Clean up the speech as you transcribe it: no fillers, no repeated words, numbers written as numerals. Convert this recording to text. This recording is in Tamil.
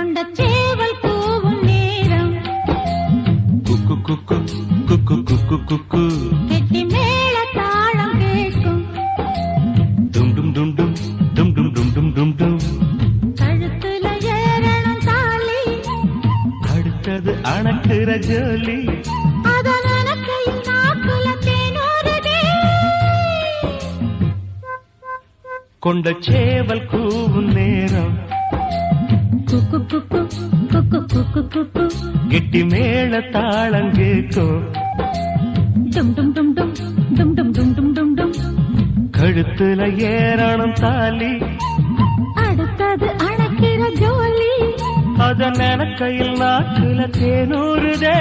கொண்ட சேவல் கூவும் நேரம் குக்கு குக்கு குக்கு குக்கு குக்கு கெட்டி மேல தாளம் கேட்கும் டும் டும் டும் டும் டும் டும் டும் டும் டும் டும் கழுத்துல ஏறணும் தாலி அடுத்தது அணக்குற ஜோலி அதன் அணக்கையில் நாக்குல தேனூறுதே கொண்ட சேவல் கூவும் நேரம் குக்கு குக்கு குக்கு குக்கு குக்கு கெட்டி மேல தாளம் கேட்கும் டும் டும் டும் டும் டும் டும் டும் டும் டும் டும் கழுத்துல ஏறணும் தாலி அடுத்தது அணக்கிற ஜோலி அதன் கையில் நாக்குல தேனூறுதே